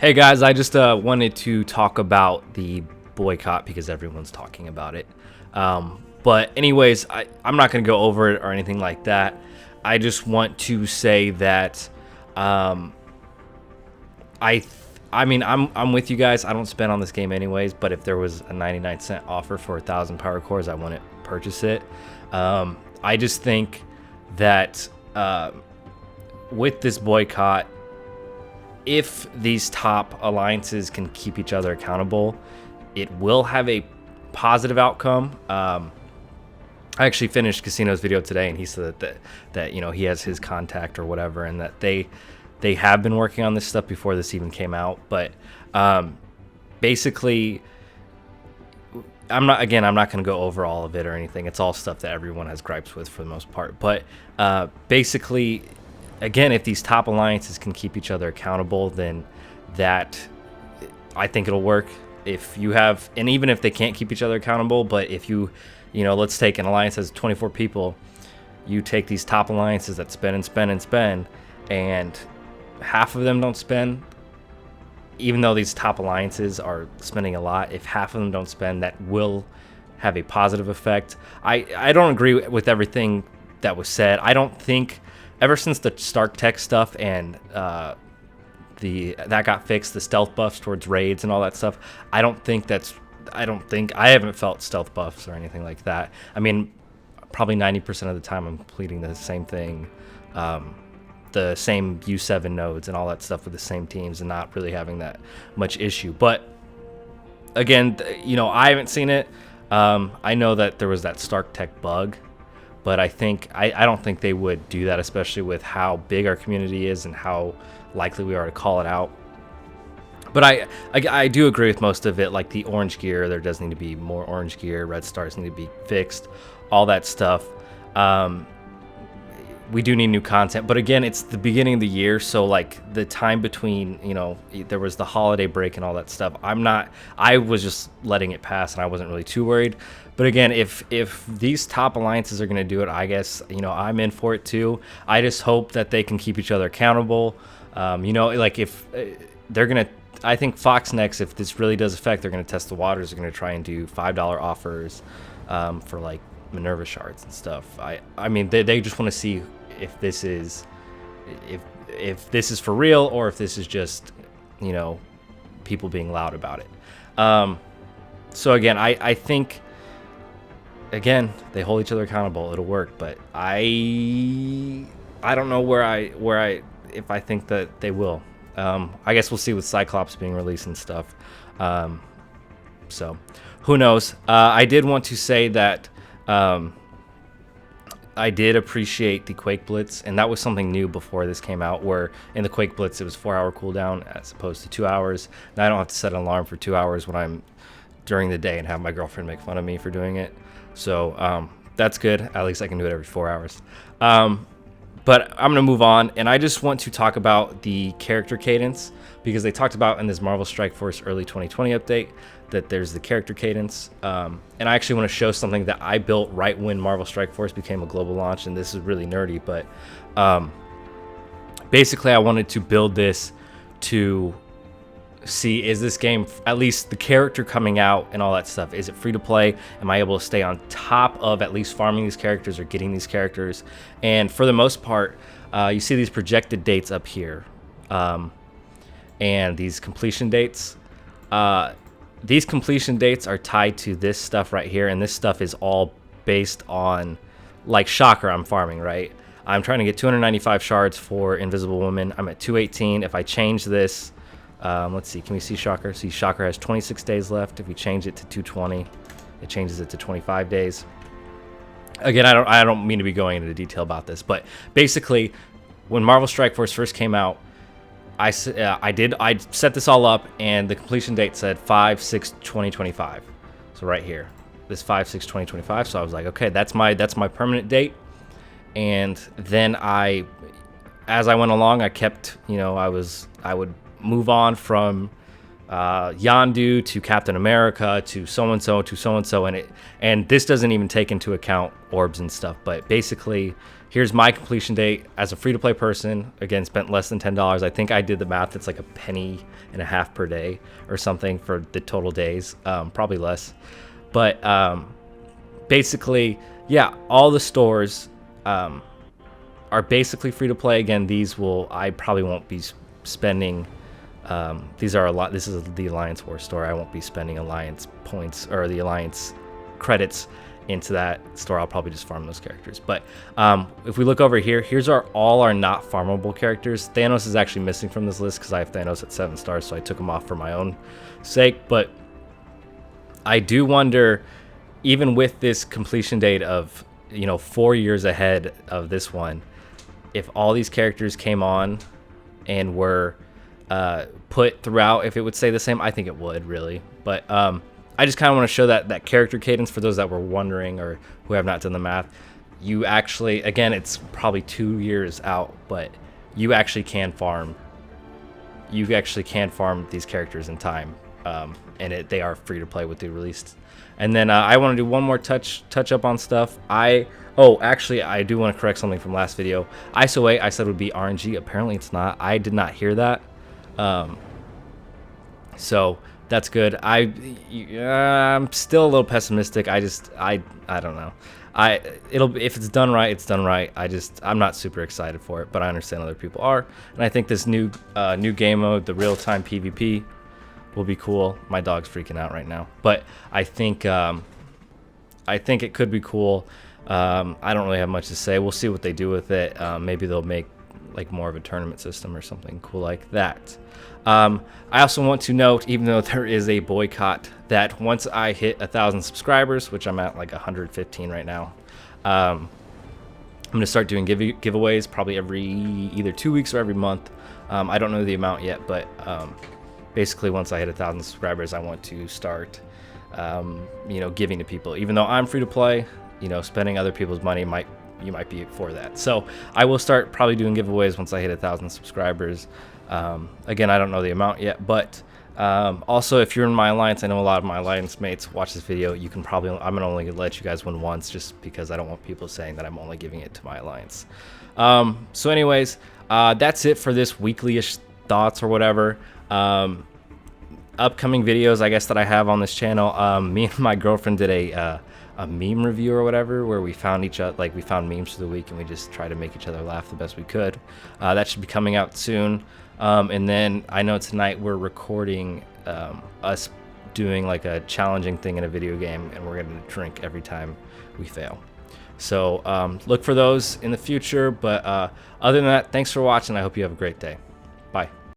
Hey guys, I just wanted to talk about the boycott because everyone's talking about it. But anyways, I'm not going to go over it or anything like that. I just want to say that um, I th- I mean I'm with you guys. I don't spend on this game anyways, but if there was a 99-cent offer for 1,000 power cores, I wouldn't purchase it. I just think that with this boycott, if these top alliances can keep each other accountable, it will have a positive outcome. I actually finished Casino's video today, and he said that he has his contact or whatever, and that they have been working on this stuff before this even came out. But basically, I'm not going to go over all of it or anything. It's all stuff that everyone has gripes with for the most part. But basically, again, if these top alliances can keep each other accountable, then that I think it'll work. If you have, and even if they can't keep each other accountable, but if let's take an alliance has 24 people, you take these top alliances that spend and spend and spend, and half of them don't spend, even though these top alliances are spending a lot, if half of them don't spend, that will have a positive effect. I don't agree with everything that was said. I don't think, ever since the Stark Tech stuff and that got fixed, the stealth buffs towards raids and all that stuff, I haven't felt stealth buffs or anything like that. I mean, probably 90% of the time I'm completing the same thing, the same U7 nodes and all that stuff with the same teams, and not really having that much issue. But again, I haven't seen it. I know that there was that Stark Tech bug, but I don't think they would do that, especially with how big our community is and how likely we are to call it out. But I do agree with most of it, like the orange gear. There does need to be more orange gear. Red stars need to be fixed, all that stuff. We do need new content, but again, it's the beginning of the year, so like the time between, there was the holiday break and all that stuff. I was just letting it pass, and I wasn't really too worried. But again, if these top alliances are going to do it, I guess, I'm in for it too. I just hope that they can keep each other accountable. Like if they're going to, I think Fox next, if this really does affect, they're going to test the waters. They're going to try and do $5 offers for like Minerva shards and stuff. I mean, they just want to see if this is for real, or if this is just people being loud about it. So again, I think, again, they hold each other accountable, it'll work. But I don't know if I think that they will. I guess we'll see with Cyclops being released and stuff. So who knows? I did want to say that I did appreciate the Quake Blitz, and that was something new before this came out, where in the Quake Blitz it was 4-hour cooldown as opposed to 2 hours. Now I don't have to set an alarm for 2 hours when I'm during the day and have my girlfriend make fun of me for doing it. So that's good. At least I can do it every 4 hours. But I'm going to move on, and I just want to talk about the character cadence, because they talked about in this Marvel Strike Force early 2020 update that there's the character cadence. And I actually want to show something that I built right when Marvel Strike Force became a global launch, and this is really nerdy, but basically I wanted to build this to see, is this game, at least the character coming out and all that stuff, is it free to play? Am I able to stay on top of at least farming these characters or getting these characters? And for the most part, you see these projected dates up here, and these completion dates. These completion dates are tied to this stuff right here, and this stuff is all based on, like, Shocker I'm farming, right? I'm trying to get 295 shards for Invisible Woman. I'm at 218. If I change this, let's see, can we see Shocker? See, Shocker has 26 days left. If we change it to 220, it changes it to 25 days. Again, I don't mean to be going into detail about this, but basically, when Marvel Strike Force first came out, I set this all up, and the completion date said 5/6/2025. So right here, this 5/6/2025. So I was like, okay, that's my permanent date. And then as I went along, I kept, I would move on from Yondu to Captain America to so and so to so and so, and this doesn't even take into account orbs and stuff. But basically, here's my completion date as a free-to-play person. Again, spent less than $10. I think I did the math. It's like a penny and a half per day or something for the total days, probably less. But basically, yeah, all the stores are basically free-to-play. Again, I probably won't be spending. These are a lot. This is the Alliance War store. I won't be spending Alliance points or the Alliance credits into that store. I'll probably just farm those characters. But if we look over here, here's all our not farmable characters. Thanos is actually missing from this list because I have Thanos at 7 stars, so I took him off for my own sake. But I do wonder, even with this completion date of 4 years ahead of this one, if all these characters came on and were put throughout, if it would stay the same. I think it would, really. But I just kind of want to show that character cadence for those that were wondering or who have not done the math. You actually, again, it's probably 2 years out, but you actually can farm. You actually can farm these characters in time, and they are free to play with the released. And then I want to do one more touch up on stuff. Actually, I do want to correct something from last video. ISO 8 I said would be RNG. Apparently it's not. I did not hear that. So that's good. I'm still a little pessimistic. I don't know. If it's done right, it's done right. I'm not super excited for it, but I understand other people are. And I think this new game mode, the real-time PvP, will be cool. My dog's freaking out right now, but I think it could be cool. I don't really have much to say. We'll see what they do with it. Maybe they'll make like more of a tournament system or something cool like that. I also want to note, even though there is a boycott, that once I hit 1,000 subscribers, which I'm at like 115 right now, I'm gonna start doing giveaways probably every either 2 weeks or every month. I don't know the amount yet, but basically once I hit 1,000 subscribers, I want to start giving to people. Even though I'm free to play, spending other people's money you might be for that. So I will start probably doing giveaways once I hit 1,000 subscribers. Again, I don't know the amount yet, but also if you're in my alliance, I know a lot of my alliance mates watch this video. I'm gonna only let you guys win once, just because I don't want people saying that I'm only giving it to my alliance. So anyways, that's it for this weekly-ish thoughts or whatever. Upcoming videos, I guess, that I have on this channel. Me and my girlfriend did a meme review or whatever, where we found we found memes for the week and we just try to make each other laugh the best we could. That should be coming out soon. And then I know tonight we're recording us doing like a challenging thing in a video game, and we're going to drink every time we fail. So look for those in the future. But other than that, thanks for watching. I hope you have a great day.